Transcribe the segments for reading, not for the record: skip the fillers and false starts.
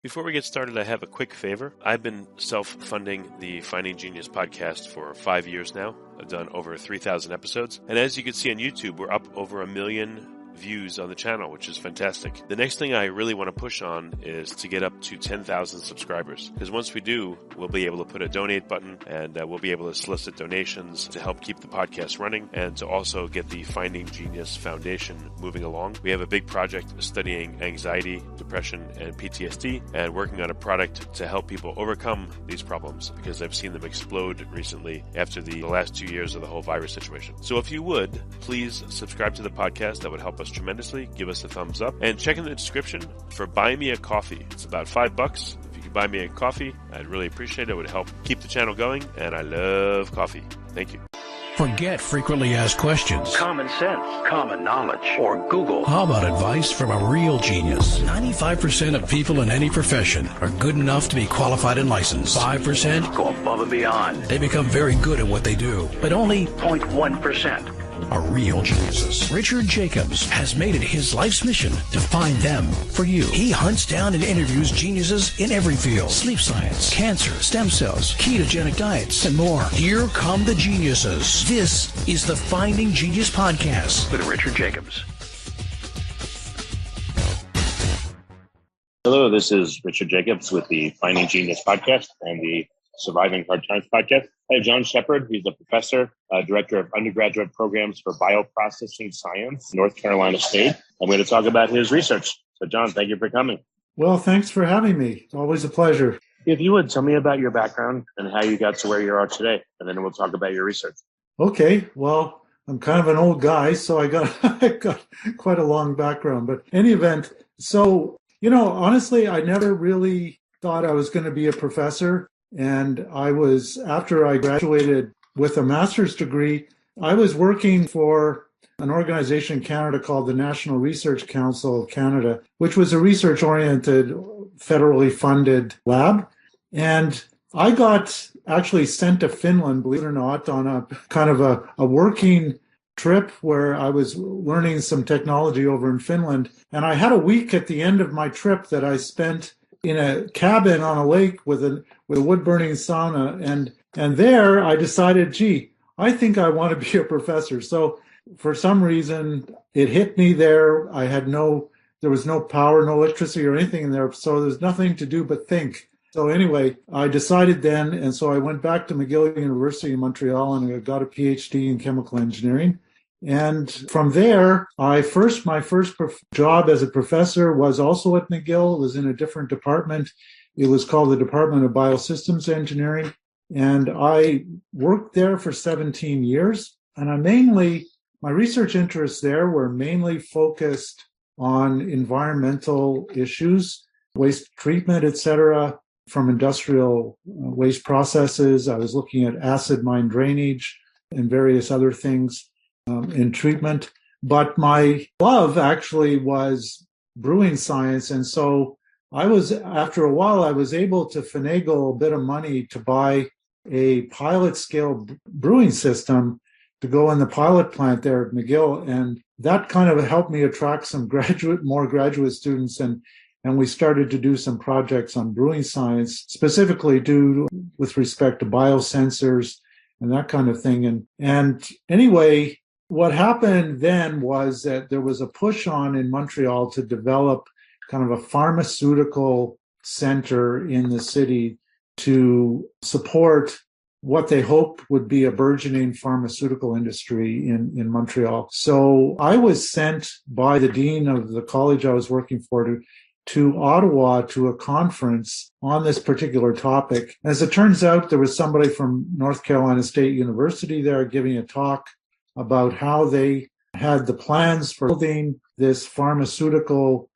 Before we get started, I have a quick favor. I've been self-funding the Finding Genius podcast for 5 years now. I've done over 3,000 episodes. And as you can see on YouTube, we're up over 1 million views on the channel, which is fantastic. The next thing I really want to push on is to get up to 10,000 subscribers. Because once we do, we'll be able to put a donate button and we'll be able to solicit donations to help keep the podcast running and to also get the Finding Genius Foundation moving along. We have a big project studying anxiety, depression, and PTSD and working on a product to help people overcome these problems because I've seen them explode recently after the last 2 years of the whole virus situation. So if you would, please subscribe to the podcast. That would help us tremendously. Give us a thumbs up and check in the description for Buy Me a Coffee. It's about $5. If you could buy me a coffee, I'd really appreciate it. It would help keep the channel going, and I love coffee. Thank you. Forget frequently asked questions, common sense, common knowledge, or Google. How about advice from a real genius? 95% of people in any profession are good enough to be qualified and licensed. 5% go above and beyond. They become very good at what they do, but only 0.1% are real geniuses. Richard Jacobs has made it his life's mission to find them for you. He hunts down and interviews geniuses in every field: sleep science, cancer, stem cells, ketogenic diets, and more. Here come the geniuses. This is the Finding Genius Podcast with Richard Jacobs. Hello, this is Richard Jacobs with the Finding Genius Podcast and the Surviving Hard Times Podcast. I have John Sheppard. He's a professor, director of undergraduate programs for Bioprocessing Science, North Carolina State. I'm going to talk about his research. So, John, thank you for coming. Well, thanks for having me. It's always a pleasure. If you would, tell me about your background and how you got to where you are today, and then we'll talk about your research. Okay. Well, I'm kind of an old guy, so I got quite a long background. But in any event, so, honestly, I never really thought I was going to be a professor. And after I graduated with a master's degree, I was working for an organization in Canada called the National Research Council of Canada, which was a research-oriented, federally funded lab. And I got actually sent to Finland, believe it or not, on a kind of a working trip where I was learning some technology over in Finland. And I had a week at the end of my trip that I spent in a cabin on a lake with a wood-burning sauna. And there I decided, I think I want to be a professor. So for some reason, it hit me there. There was no power, no electricity or anything in there. So there's nothing to do but think. So anyway, I decided then, and so I went back to McGill University in Montreal and I got a PhD in chemical engineering. And from there, my first job as a professor was also at McGill. It was in a different department. It was called the Department of Biosystems Engineering. And I worked there for 17 years. And my research interests there were mainly focused on environmental issues, waste treatment, et cetera, from industrial waste processes. I was looking at acid mine drainage and various other things in treatment. But my love actually was brewing science. And so after a while, I was able to finagle a bit of money to buy a pilot scale brewing system to go in the pilot plant there at McGill. And that kind of helped me attract some more graduate students. And we started to do some projects on brewing science, specifically with respect to biosensors and that kind of thing. And anyway, what happened then was that there was a push on in Montreal to develop kind of a pharmaceutical center in the city to support what they hoped would be a burgeoning pharmaceutical industry in Montreal. So I was sent by the dean of the college I was working for to Ottawa to a conference on this particular topic. As it turns out, there was somebody from North Carolina State University there giving a talk about how they had the plans for building this pharmaceutical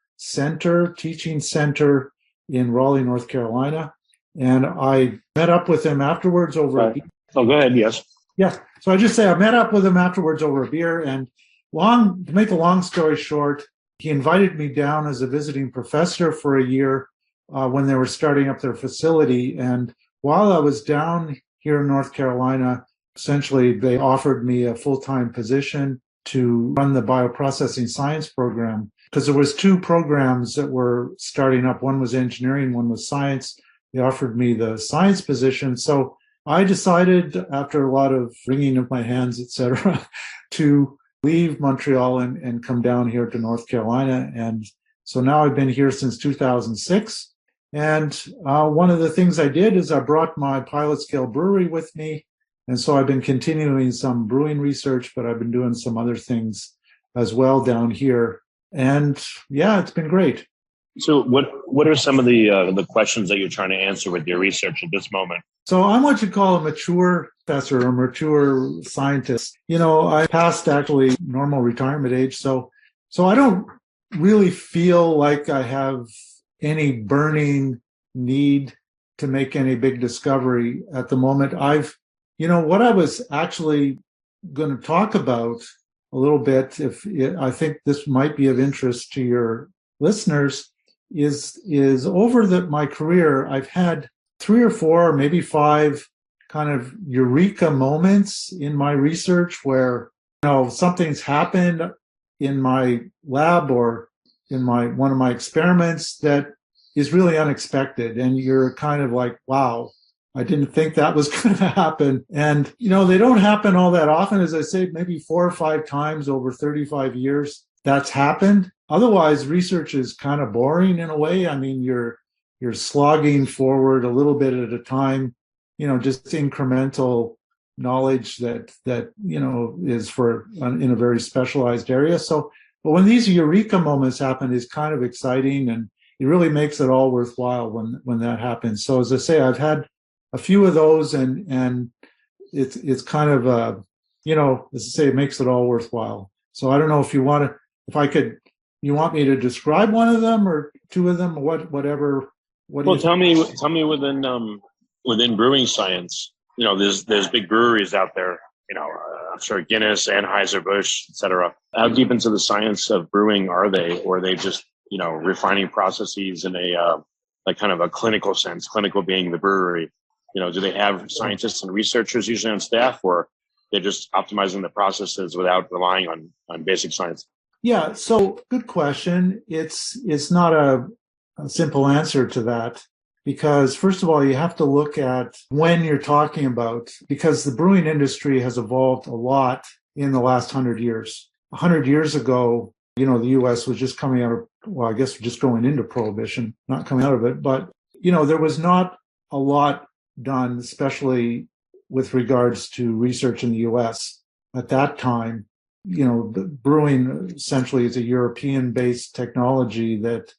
teaching center in Raleigh, North Carolina. And I met up with him afterwards over a beer. Oh, go ahead, yes. Yeah, so I just say I met up with him afterwards over a beer. And to make a long story short, he invited me down as a visiting professor for a year when they were starting up their facility. And while I was down here in North Carolina, essentially, they offered me a full-time position to run the Bioprocessing Science program because there was two programs that were starting up. One was engineering, one was science. They offered me the science position. So I decided, after a lot of wringing of my hands, etc., to leave Montreal and come down here to North Carolina. And so now I've been here since 2006. And one of the things I did is I brought my pilot scale brewery with me. And so I've been continuing some brewing research, but I've been doing some other things as well down here. And yeah, it's been great. So what are some of the questions that you're trying to answer with your research at this moment? So I'm what you call a mature professor or mature scientist. I passed actually normal retirement age. So I don't really feel like I have any burning need to make any big discovery at the moment. What I was actually going to talk about a little bit, I think this might be of interest to your listeners, is over my career, I've had 3 or 4, maybe 5 kind of eureka moments in my research where, something's happened in my lab or in one of my experiments that is really unexpected. And you're kind of like, wow, I didn't think that was going to happen. And, they don't happen all that often. As I say, maybe 4 or 5 times over 35 years that's happened. Otherwise, research is kind of boring in a way. I mean, you're slogging forward a little bit at a time, just incremental knowledge that is in a very specialized area. So, but when these eureka moments happen, it's kind of exciting, and it really makes it all worthwhile when that happens. So, as I say, I've had a few of those, and it's kind of as I say, it makes it all worthwhile. So I don't know if you want me to describe one of them or 2 of them, whatever. Well, tell me within brewing science, there's big breweries out there, I'm sure Guinness, Anheuser-Busch, et cetera. How deep into the science of brewing are they, or are they just, refining processes in a like kind of a clinical sense, clinical being the brewery? Do they have scientists and researchers usually on staff, or they're just optimizing the processes without relying on basic science? Yeah, so good question. It's not a simple answer to that, because first of all, you have to look at when you're talking about, because the brewing industry has evolved a lot in the last 100 years. 100 years ago, the U.S. was just coming out of, well, I guess just going into prohibition, not coming out of it, but, there was not a lot done, especially with regards to research in the U.S. at that time. The brewing essentially is a European-based technology that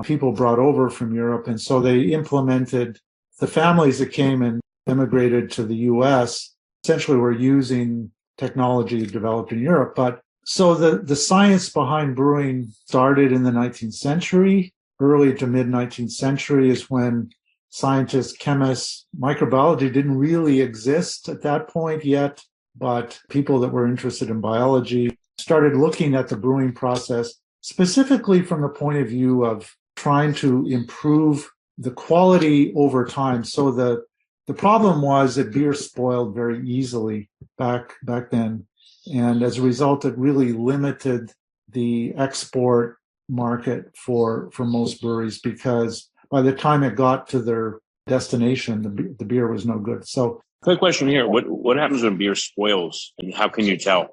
people brought over from Europe. And so they implemented, the families that came and immigrated to the U.S. essentially were using technology developed in Europe. But so the science behind brewing started in the 19th century. Early to mid 19th century is when scientists, chemists, microbiology didn't really exist at that point yet, but people that were interested in biology started looking at the brewing process, specifically from the point of view of trying to improve the quality over time. So the problem was that beer spoiled very easily back then. And as a result, it really limited the export market for most breweries, because by the time it got to their destination, the beer was no good. So, quick question here: what happens when beer spoils, and how can you tell?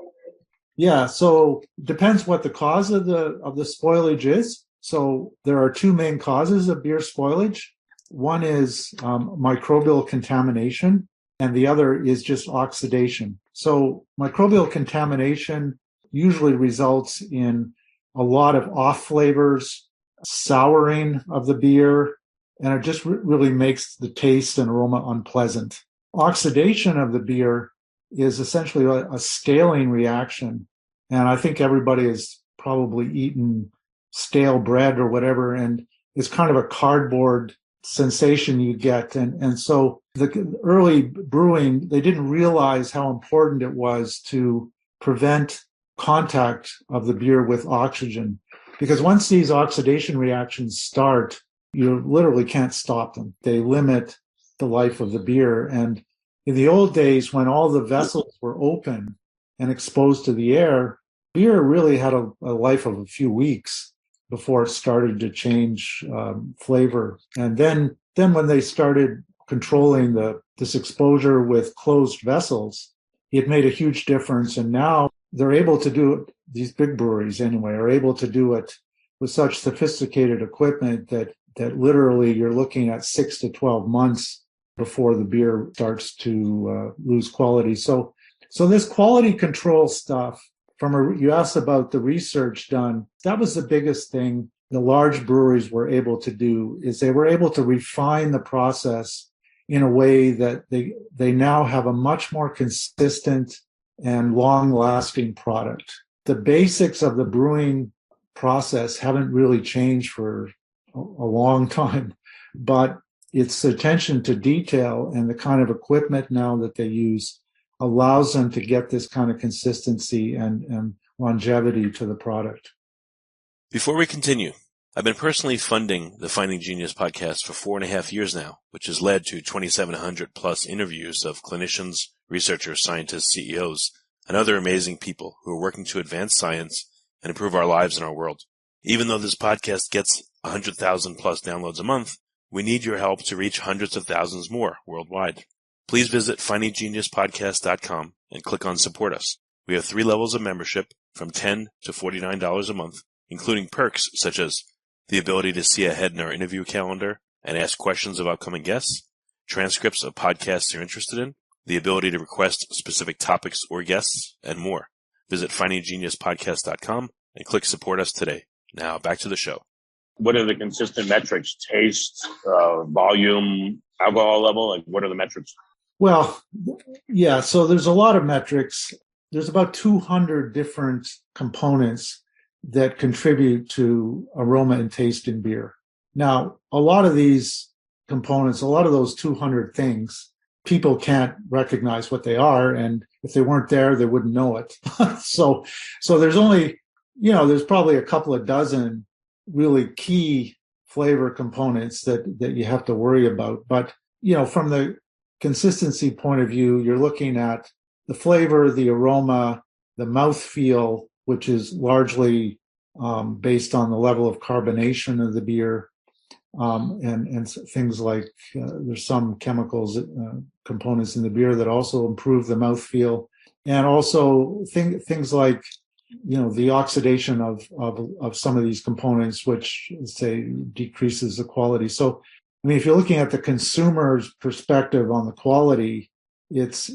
Yeah, so it depends what the cause of the spoilage is. So there are 2 main causes of beer spoilage. One is microbial contamination, and the other is just oxidation. So microbial contamination usually results in a lot of off flavors, souring of the beer, and it just really makes the taste and aroma unpleasant. Oxidation of the beer is essentially a scaling reaction. And I think everybody has probably eaten stale bread or whatever, and it's kind of a cardboard sensation you get. And so the early brewing, they didn't realize how important it was to prevent contact of the beer with oxygen. Because once these oxidation reactions start, you literally can't stop them. They limit the life of the beer. And in the old days, when all the vessels were open and exposed to the air, beer really had a life of a few weeks. before it started to change flavor. And then when they started controlling this exposure with closed vessels, it made a huge difference. And now they're able to do it, these big breweries anyway, are able to do it with such sophisticated equipment that literally you're looking at 6 to 12 months before the beer starts to lose quality. So this quality control stuff, you asked about the research done, that was the biggest thing the large breweries were able to do, is they were able to refine the process in a way that they now have a much more consistent and long-lasting product. The basics of the brewing process haven't really changed for a long time, but its attention to detail and the kind of equipment now that they use allows them to get this kind of consistency and longevity to the product. Before we continue, I've been personally funding the Finding Genius podcast for 4.5 years now, which has led to 2,700 plus interviews of clinicians, researchers, scientists, CEOs, and other amazing people who are working to advance science and improve our lives and our world. Even though this podcast gets 100,000 plus downloads a month, we need your help to reach hundreds of thousands more worldwide. Please visit findinggeniuspodcast.com and click on Support Us. We have 3 levels of membership from $10 to $49 a month, including perks such as the ability to see ahead in our interview calendar and ask questions of upcoming guests, transcripts of podcasts you're interested in, the ability to request specific topics or guests, and more. Visit findinggeniuspodcast.com and click Support Us today. Now back to the show. What are the consistent metrics? Taste, volume, alcohol level? Like, what are the metrics? Well, yeah, so there's a lot of metrics. There's about 200 different components that contribute to aroma and taste in beer. Now, a lot of these components, a lot of those 200 things, people can't recognize what they are, and if they weren't there, they wouldn't know it. So there's only, there's probably a couple of dozen really key flavor components that you have to worry about. But, from the consistency point of view, you're looking at the flavor, the aroma, the mouthfeel, which is largely based on the level of carbonation of the beer, and things like there's some chemicals, components in the beer that also improve the mouthfeel, and also things like the oxidation of some of these components, which say decreases the quality. So, I mean, if you're looking at the consumer's perspective on the quality, it's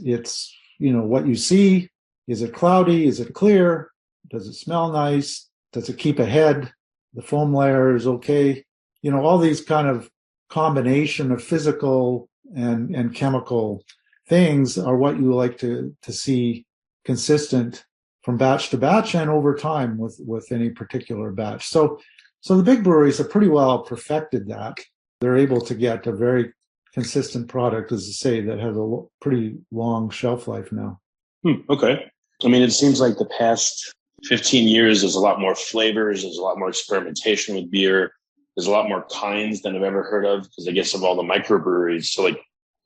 what you see. Is it cloudy? Is it clear? Does it smell nice? Does it keep a head? The foam layer is okay. All these kind of combination of physical and chemical things are what you like to see consistent from batch to batch and over time with any particular batch. So the big breweries have pretty well perfected that. They're able to get a very consistent product, as I say, that has a pretty long shelf life now. Okay. I mean, it seems like the past 15 years, there's a lot more flavors. There's a lot more experimentation with beer. There's a lot more kinds than I've ever heard of because I guess of all the microbreweries. So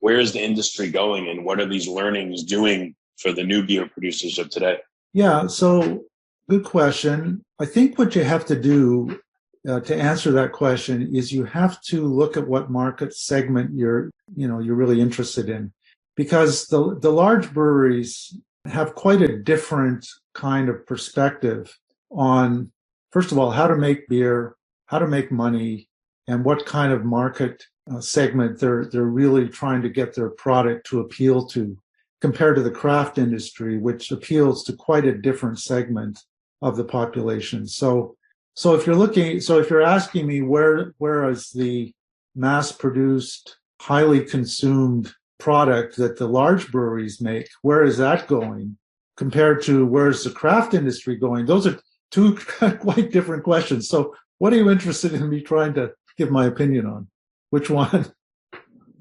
where is the industry going and what are these learnings doing for the new beer producers of today? Yeah, so good question. I think what you have to do to answer that question is you have to look at what market segment you're really interested in, because the large breweries have quite a different kind of perspective on, first of all, how to make beer, how to make money, and what kind of market segment they're really trying to get their product to appeal to, compared to the craft industry, which appeals to quite a different segment of the population. So if you're asking me where is the mass-produced, highly consumed product that the large breweries make, where is that going compared to where's the craft industry going? Those are two quite different questions. So what are you interested in me trying to give my opinion on? Which one?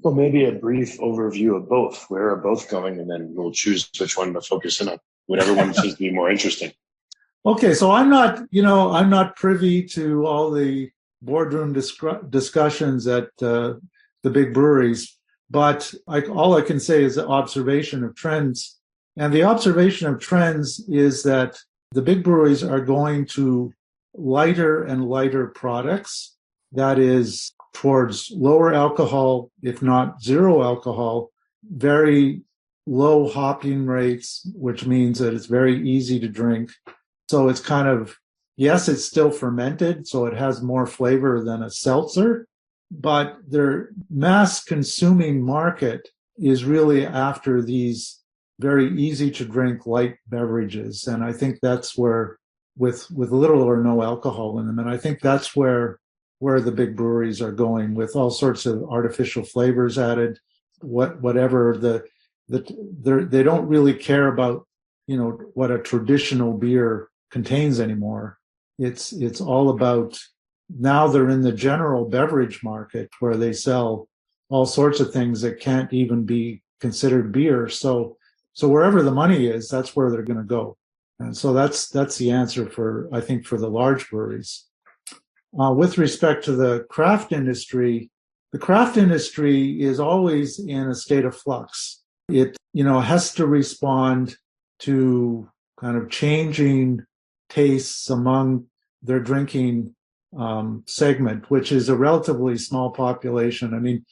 Well, maybe a brief overview of both. Where are both going? And then we'll choose which one to focus in on. Whatever one seems to be more interesting. Okay, so I'm not privy to all the boardroom discussions at the big breweries, but all I can say is the observation of trends. And the observation of trends is that the big breweries are going to lighter and lighter products. That is towards lower alcohol, if not zero alcohol, very low hopping rates, which means that it's very easy to drink. So it's kind of, yes, it's still fermented, so it has more flavor than a seltzer, but their mass consuming market is really after these very easy to drink light beverages. And I think that's where, with little or no alcohol in them, and I think that's where the big breweries are going, with all sorts of artificial flavors added, whatever they don't really care about, what a traditional beer contains anymore. It's all about, now they're in the general beverage market where they sell all sorts of things that can't even be considered beer. So wherever the money is, that's where they're going to go. And so that's the answer for the large breweries. With respect to the craft industry is always in a state of flux. It, has to respond to kind of changing tastes among their drinking segment, which is a relatively small population. I mean,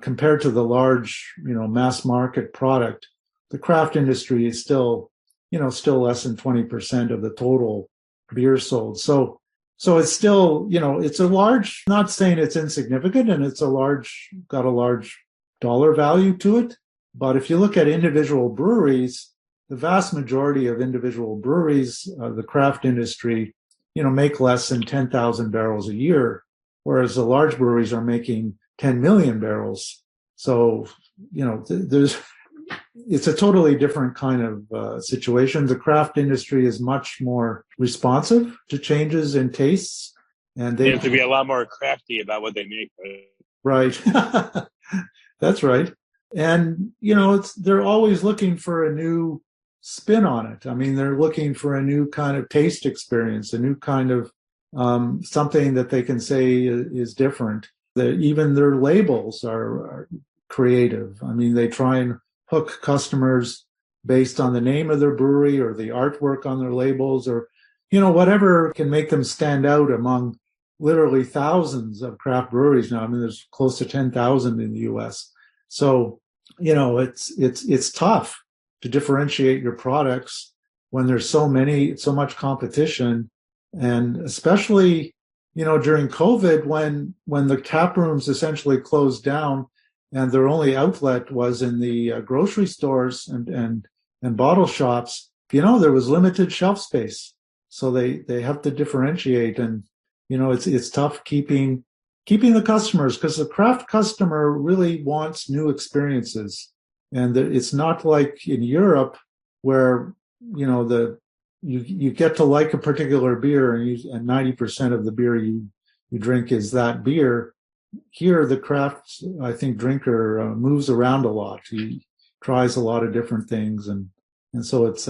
compared to the large, mass market product, the craft industry is still less than 20% of the total beer sold. So it's still, it's a large, not saying it's insignificant, and it's got a large dollar value to it. But if you look at individual breweries, the vast majority of individual breweries, the craft industry, make less than 10,000 barrels a year, whereas the large breweries are making 10 million barrels. So, it's a totally different kind of situation. The craft industry is much more responsive to changes in tastes, and they have to be a lot more crafty about what they make. Right. That's right. And, they're always looking for a new spin on it. I mean, they're looking for a new kind of taste experience, a new kind of something that they can say is different. Even their labels are creative. I mean, they try and hook customers based on the name of their brewery or the artwork on their labels, or, whatever can make them stand out among literally thousands of craft breweries now. I mean, there's close to 10,000 in the US. So, it's tough to differentiate your products when there's so much competition. And especially, during COVID, when the tap rooms essentially closed down and their only outlet was in the grocery stores and bottle shops, there was limited shelf space. So they have to differentiate, and, it's tough keeping the customers, because the craft customer really wants new experiences. And it's not like in Europe where, you get to like a particular beer and 90% of the beer you drink is that beer. Here, the craft, I think, drinker moves around a lot. He tries a lot of different things, and so it's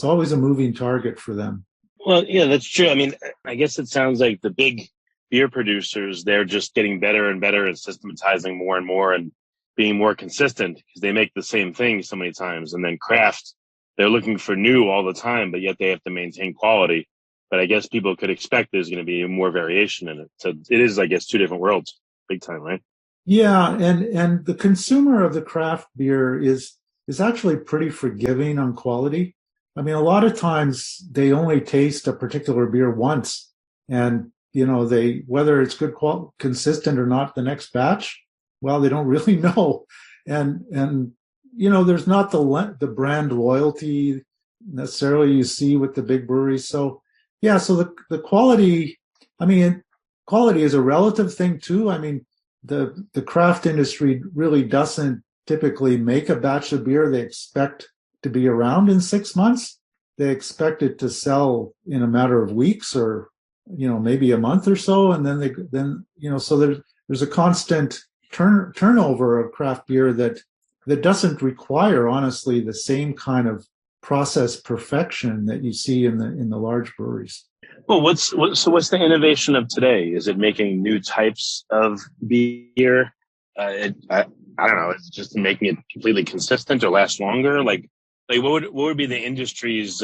always a moving target for them. Well, yeah, that's true. I mean, I guess it sounds like the big beer producers, they're just getting better and better at systematizing more and more and being more consistent, because they make the same thing so many times. And then craft, they're looking for new all the time, but yet they have to maintain quality. But I guess people could expect there's going to be more variation in it. So it is, I guess, two different worlds, big time, right? Yeah, and the consumer of the craft beer is actually pretty forgiving on quality. I mean, a lot of times they only taste a particular beer once, and whether it's good consistent or not the next batch, well, they don't really know. And there's not the brand loyalty necessarily you see with the big breweries. So yeah, so the quality, I mean, quality is a relative thing too. I mean, the craft industry really doesn't typically make a batch of beer they expect to be around in 6 months. They expect it to sell in a matter of weeks, or maybe a month or so, and then so there's a constant turnover of craft beer that doesn't require, honestly, the same kind of process perfection that you see in the large breweries. Well, what's the innovation of today? Is it making new types of beer? I don't know. Is it just making it completely consistent or last longer? Like what would be the industry's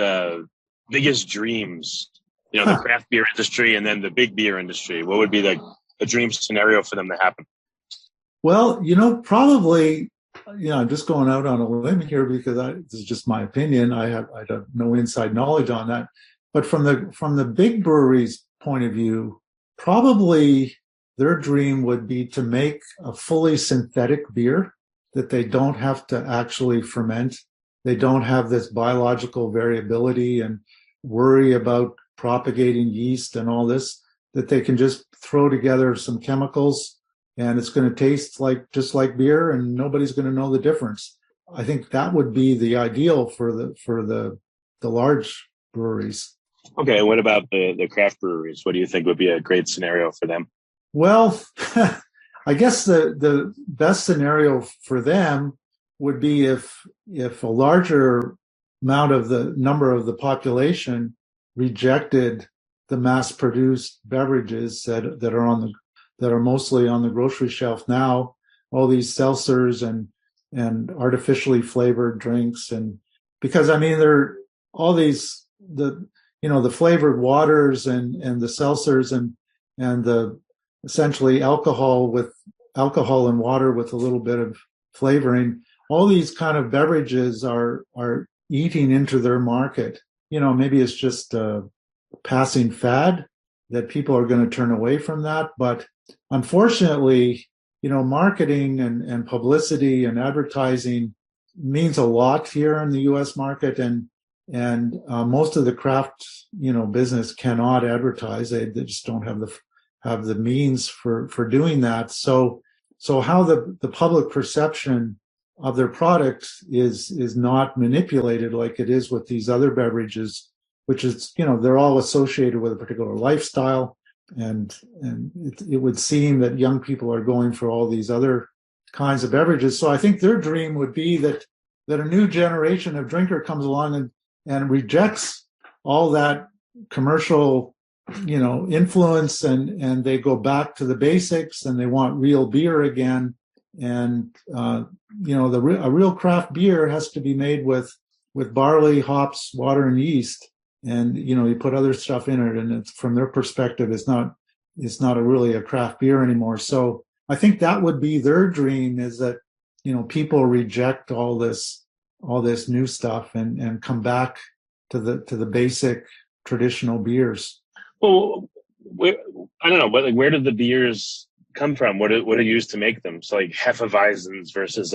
biggest dreams? The craft beer industry and then the big beer industry. What would be a dream scenario for them to happen? Well, probably, I'm just going out on a limb here because this is just my opinion. I have no inside knowledge on that. But from the big breweries' point of view, probably their dream would be to make a fully synthetic beer that they don't have to actually ferment. They don't have this biological variability and worry about propagating yeast and all this, that they can just throw together some chemicals and it's going to taste just like beer and nobody's going to know the difference. I think that would be the ideal for the large breweries. Okay, what about the craft breweries? What do you think would be a great scenario for them? Well, I guess the best scenario for them would be if a larger amount of the number of the population rejected the mass-produced beverages that are mostly on the grocery shelf now, all these seltzers and artificially flavored drinks, and because they're all these the flavored waters and the seltzers and the essentially alcohol and water with a little bit of flavoring. All these kind of beverages are eating into their market. Maybe it's just a passing fad that people are going to turn away from that. But unfortunately, marketing and publicity and advertising means a lot here in the U.S. market, and most of the craft, business cannot advertise. They just don't have the means for doing that. So how the public perception of their product is not manipulated like it is with these other beverages, which is, they're all associated with a particular lifestyle. And it would seem that young people are going for all these other kinds of beverages. So I think their dream would be that a new generation of drinker comes along and rejects all that commercial, influence, and they go back to the basics and they want real beer again. And, a real craft beer has to be made with barley, hops, water, and yeast. And, you put other stuff in it, and it's, from their perspective, it's not really a craft beer anymore. So I think that would be their dream, is that, people reject all this new stuff and come back to the basic traditional beers. Well, I don't know, but where did the beers come from? What are used to make them? So Hefeweizens versus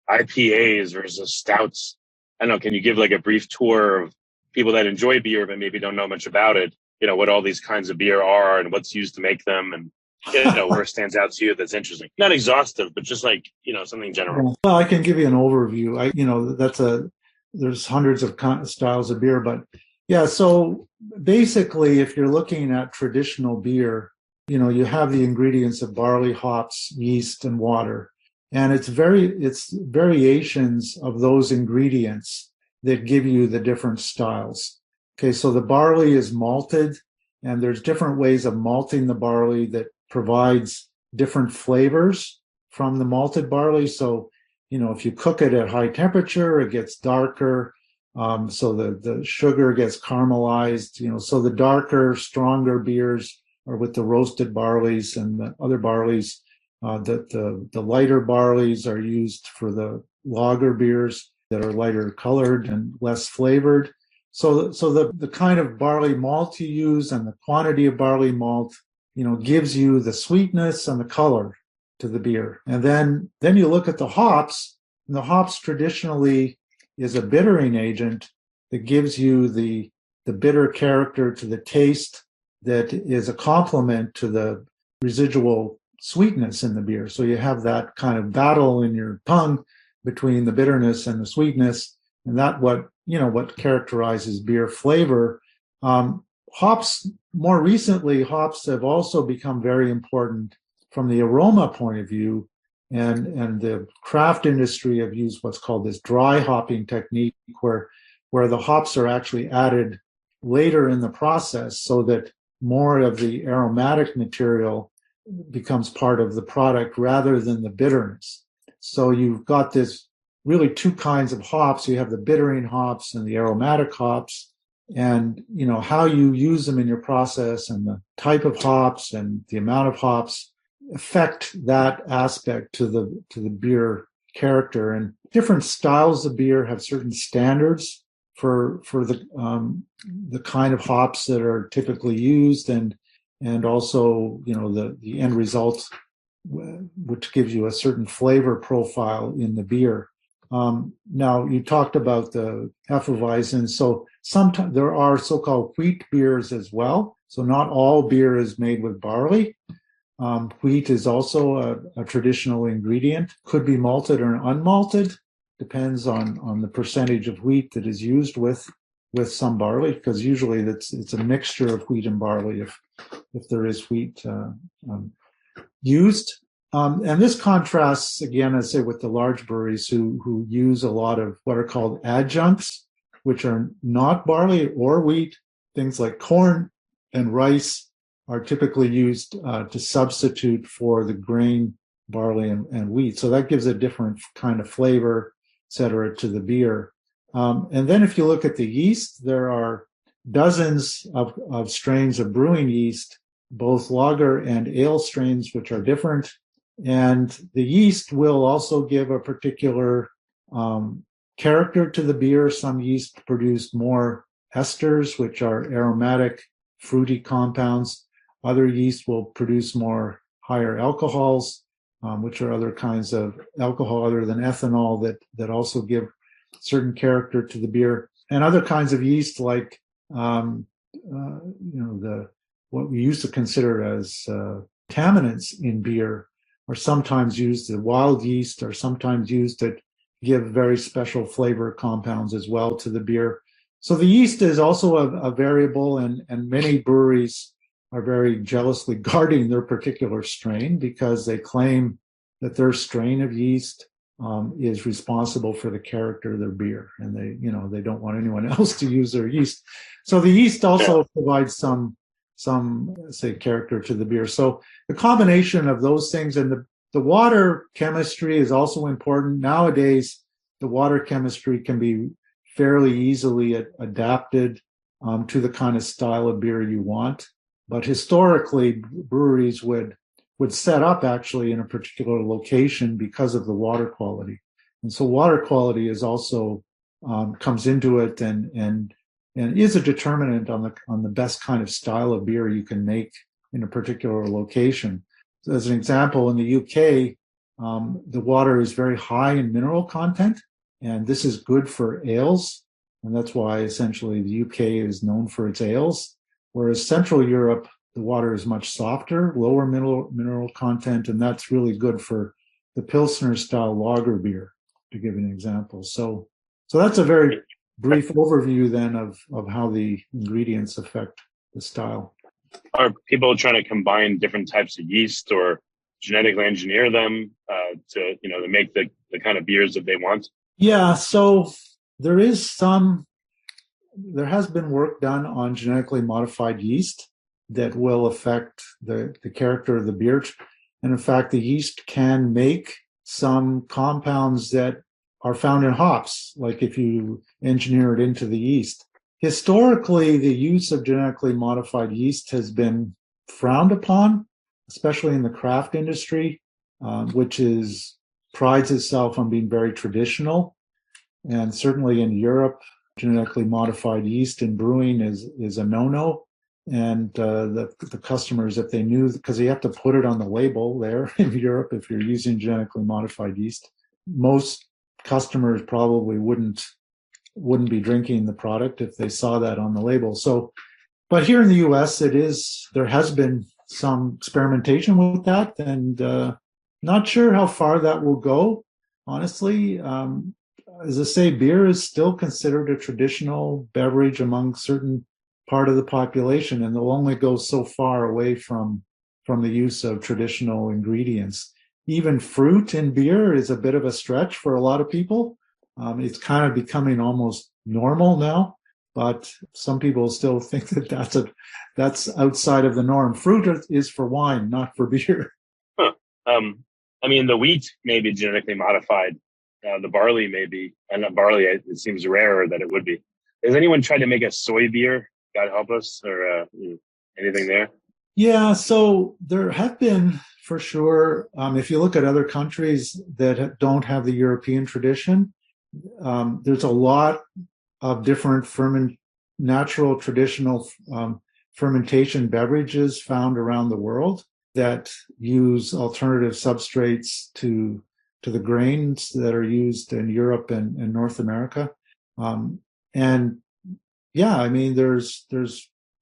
IPAs versus stouts. I don't know. Can you give a brief tour of people that enjoy beer but maybe don't know much about it? What all these kinds of beer are and what's used to make them, and where it stands out to you that's interesting. Not exhaustive, but just something general. Well, I can give you an overview. There's hundreds of styles of beer, but yeah. So basically, if you're looking at traditional beer, you have the ingredients of barley, hops, yeast, and water, and it's variations of those ingredients that give you the different styles. Okay, so the barley is malted, and there's different ways of malting the barley that provides different flavors from the malted barley. So, if you cook it at high temperature, it gets darker. So the sugar gets caramelized, so the darker, stronger beers are with the roasted barleys, and the other barleys, the lighter barleys are used for the lager beers that are lighter colored and less flavored. So the kind of barley malt you use and the quantity of barley malt, gives you the sweetness and the color to the beer. And then you look at the hops, and the hops traditionally is a bittering agent that gives you the bitter character to the taste that is a complement to the residual sweetness in the beer. So you have that kind of battle in your tongue between the bitterness and the sweetness, and that what characterizes beer flavor. Hops, more recently, hops have also become very important from the aroma point of view, and the craft industry have used what's called this dry hopping technique, where the hops are actually added later in the process so that more of the aromatic material becomes part of the product rather than the bitterness. So you've got this really two kinds of hops. You have the bittering hops and the aromatic hops. and how you use them in your process and the type of hops and the amount of hops affect that aspect to the beer character. And different styles of beer have certain standards for the kind of hops that are typically used, and also the end result, which gives you a certain flavor profile in the beer. Now, you talked about the Hefeweizen. So sometimes there are so-called wheat beers as well. So not all beer is made with barley. Wheat is also a traditional ingredient. Could be malted or unmalted. Depends on the percentage of wheat that is used with some barley, because usually it's a mixture of wheat and barley if there is wheat used. And this contrasts, again, I say, with the large breweries who use a lot of what are called adjuncts, which are not barley or wheat. Things like corn and rice are typically used to substitute for the grain barley and wheat. So that gives a different kind of flavor, et cetera, to the beer. And then if you look at the yeast, there are dozens of strains of brewing yeast, both lager and ale strains, which are different. And the yeast will also give a particular character to the beer. Some yeast produce more esters, which are aromatic, fruity compounds. Other yeast will produce more higher alcohols, which are other kinds of alcohol other than ethanol that also give certain character to the beer. And other kinds of yeast, like what we used to consider as contaminants in beer, are sometimes used. The wild yeast are sometimes used to give very special flavor compounds as well to the beer. So the yeast is also a variable, and many breweries are very jealously guarding their particular strain because they claim that their strain of yeast is responsible for the character of their beer, and they don't want anyone else to use their yeast. So the yeast also provides some say character to the beer. So the combination of those things, and the water chemistry is also important. Nowadays, the water chemistry can be fairly easily adapted to the kind of style of beer you want. But historically, breweries would set up actually in a particular location because of the water quality. And so water quality is also comes into it and is a determinant on the best kind of style of beer you can make in a particular location. So as an example, in the UK, the water is very high in mineral content, and this is good for ales. And that's why essentially the UK is known for its ales, whereas Central Europe, the water is much softer, lower mineral content, and that's really good for the Pilsner style lager beer, to give you an example. So that's a very brief overview then of how the ingredients affect the style. Are people trying to combine different types of yeast or genetically engineer them to make the kind of beers that they want? Yeah, so there has been work done on genetically modified yeast that will affect the character of the beer. And in fact, the yeast can make some compounds that are found in hops, like if you engineer it into the yeast. Historically, the use of genetically modified yeast has been frowned upon, especially in the craft industry, which prides itself on being very traditional. And certainly in Europe, genetically modified yeast in brewing is a no-no. And the customers, if they knew, because you have to put it on the label there in Europe if you're using genetically modified yeast, most customers probably wouldn't be drinking the product if they saw that on the label. So, but here in the US, there has been some experimentation with that, and not sure how far that will go, honestly. As I say, beer is still considered a traditional beverage among certain part of the population, and they'll only go so far away from the use of traditional ingredients. Even fruit in beer is a bit of a stretch for a lot of people. It's kind of becoming almost normal now, but some people still think that that's outside of the norm. Fruit is for wine, not for beer. Huh. The wheat may be genetically modified. The barley may be, and barley, it seems rarer that it would be. Has anyone tried to make a soy beer? God help us, or anything there? Yeah, so there have been, for sure, if you look at other countries that don't have the European tradition, there's a lot of different natural traditional fermentation beverages found around the world that use alternative substrates to the grains that are used in Europe and North America. And yeah, I mean,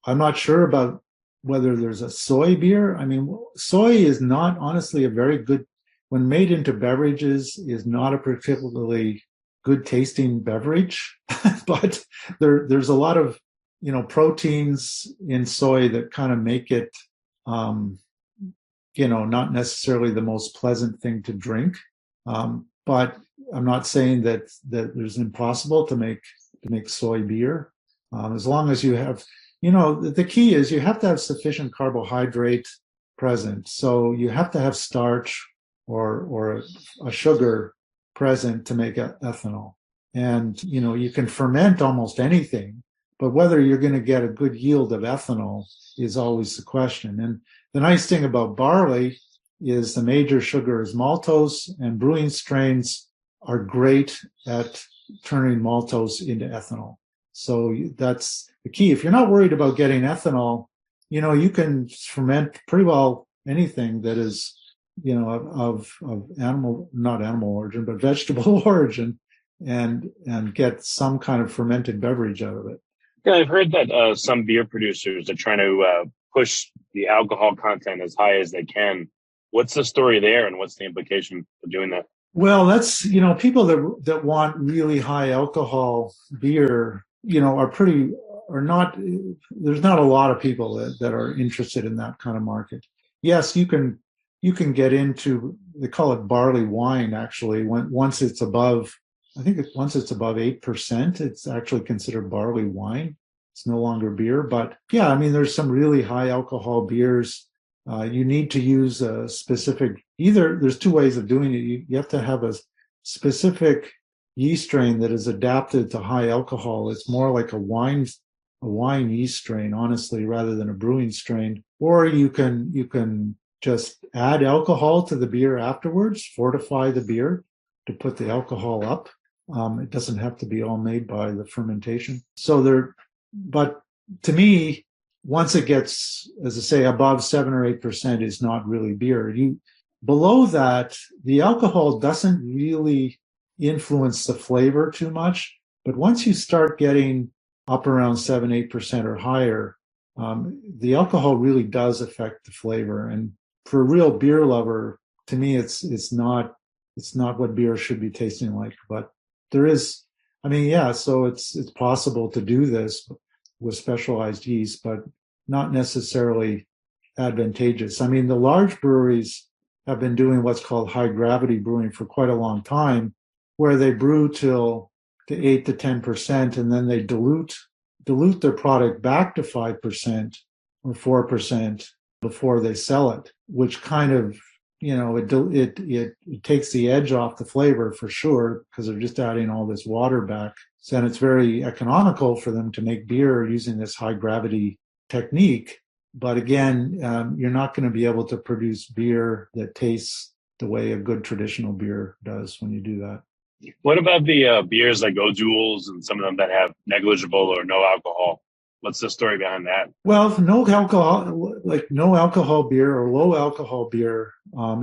I'm not sure about whether there's a soy beer. I mean, soy is not honestly a very good, when made into beverages, is not a particularly good tasting beverage, but there's a lot of, proteins in soy that kind of make it, not necessarily the most pleasant thing to drink. But I'm not saying that there's impossible to make soy beer. As long as you have, the key is you have to have sufficient carbohydrate present. So you have to have starch or a sugar present to make ethanol. And, you can ferment almost anything, but whether you're going to get a good yield of ethanol is always the question. And the nice thing about barley is the major sugar is maltose, and brewing strains are great at turning maltose into ethanol. So that's the key. If you're not worried about getting ethanol, you can ferment pretty well anything that is, of not animal origin, but vegetable origin, and get some kind of fermented beverage out of it. Yeah, I've heard that some beer producers are trying to push the alcohol content as high as they can. What's the story there, and what's the implication of doing that? Well, that's, people that want really high alcohol beer, there's not a lot of people that are interested in that kind of market. Yes, you can get into, they call it barley wine, actually, once it's above 8%, it's actually considered barley wine. It's no longer beer, but yeah, I mean, there's some really high alcohol beers. You need to use a specific, there's two ways of doing it. You have to have a specific yeast strain that is adapted to high alcohol. It's more like a wine yeast strain, honestly, rather than a brewing strain. Or you can just add alcohol to the beer afterwards, fortify the beer to put the alcohol up. It doesn't have to be all made by the fermentation. But to me, once it gets, as I say, above 7 or 8% is not really beer. Below that, the alcohol doesn't really influence the flavor too much. But once you start getting up around 7, 8% or higher, the alcohol really does affect the flavor. And for a real beer lover, to me, it's not what beer should be tasting like. But there is, so it's possible to do this with specialized yeast, but not necessarily advantageous. I mean, the large breweries have been doing what's called high gravity brewing for quite a long time, where they brew to 8 to 10%, and then they dilute their product back to 5% or 4% before they sell it, which kind of, it takes the edge off the flavor for sure, because they're just adding all this water back. So then it's very economical for them to make beer using this high gravity technique. But again, you're not going to be able to produce beer that tastes the way a good traditional beer does when you do that. What about the beers like O'Doul's and some of them that have negligible or no alcohol? What's the story behind that? Well, no alcohol beer or low alcohol beer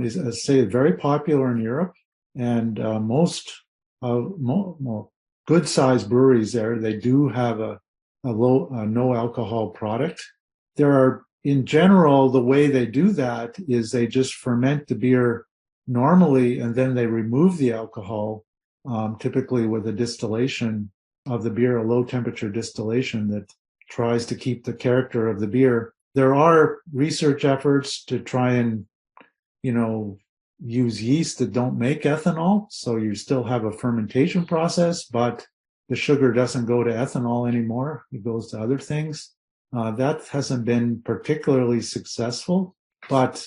is, as I say, very popular in Europe, and most good sized breweries there, they do have a no alcohol product. There are, in general, the way they do that is they just ferment the beer normally, and then they remove the alcohol, typically with a distillation of the beer, a low temperature distillation that tries to keep the character of the beer. There are research efforts to try and, use yeast that don't make ethanol. So you still have a fermentation process, but the sugar doesn't go to ethanol anymore. It goes to other things. That hasn't been particularly successful, but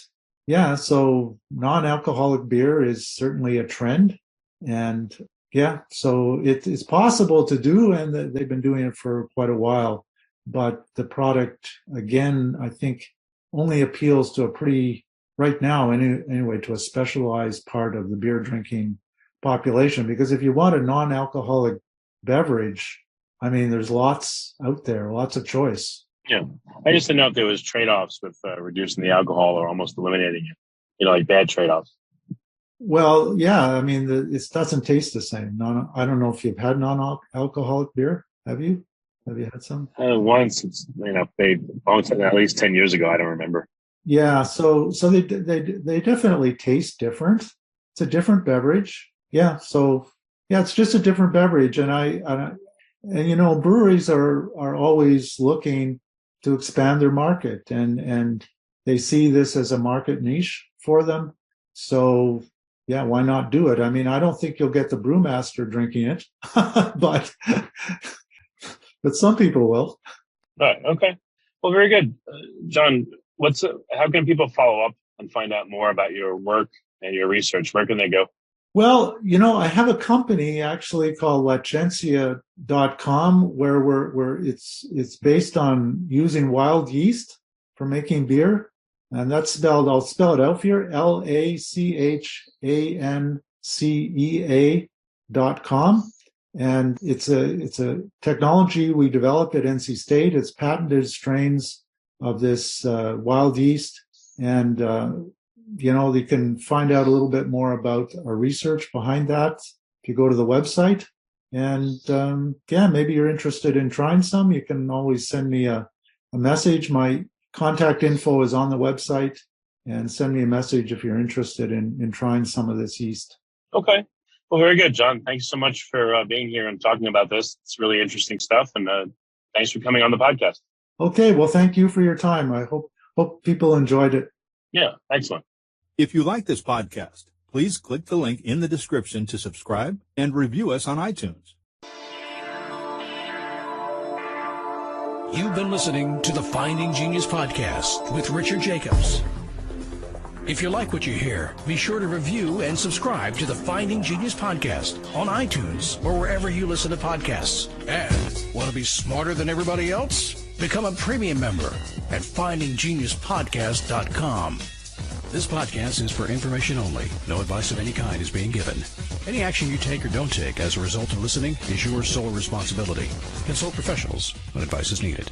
yeah, so non-alcoholic beer is certainly a trend. And Yeah, so it's possible to do, and they've been doing it for quite a while. But the product, again, I think only appeals to a pretty, right now anyway, to a specialized part of the beer drinking population. Because if you want a non-alcoholic beverage, I mean, there's lots out there, lots of choice. Yeah. I just didn't know if there was trade-offs with reducing the alcohol or almost eliminating it, like bad trade-offs. Well, yeah, I mean, it doesn't taste the same. I don't know if you've had non-alcoholic beer. Have you? Have you had some? Once, they bounced it at least 10 years ago. I don't remember. Yeah, so they definitely taste different. It's a different beverage. Yeah, so yeah, it's just a different beverage, and breweries are always looking to expand their market, and they see this as a market niche for them. So yeah, why not do it? I mean, I don't think you'll get the brewmaster drinking it, but some people will. Right. Okay. Well, very good, John. How can people follow up and find out more about your work and your research? Where can they go? Well, I have a company actually called Lachencia.com where it's based on using wild yeast for making beer. And that's spelled, I'll spell it out for you, LACHANCEA.com. And it's a technology we developed at NC State. It's patented strains of this wild yeast. And, you can find out a little bit more about our research behind that if you go to the website. And maybe you're interested in trying some. You can always send me a message. My contact info is on the website, and send me a message if you're interested in trying some of this yeast. Okay. Well, very good, John. Thanks so much for being here and talking about this. It's really interesting stuff. And thanks for coming on the podcast. Okay. Well, thank you for your time. I hope people enjoyed it. Yeah. Excellent. If you like this podcast, please click the link in the description to subscribe and review us on iTunes. You've been listening to the Finding Genius podcast with Richard Jacobs. If you like what you hear, be sure to review and subscribe to the Finding Genius podcast on iTunes or wherever you listen to podcasts. And want to be smarter than everybody else? Become a premium member at findinggeniuspodcast.com. This podcast is for information only. No advice of any kind is being given. Any action you take or don't take as a result of listening is your sole responsibility. Consult professionals when advice is needed.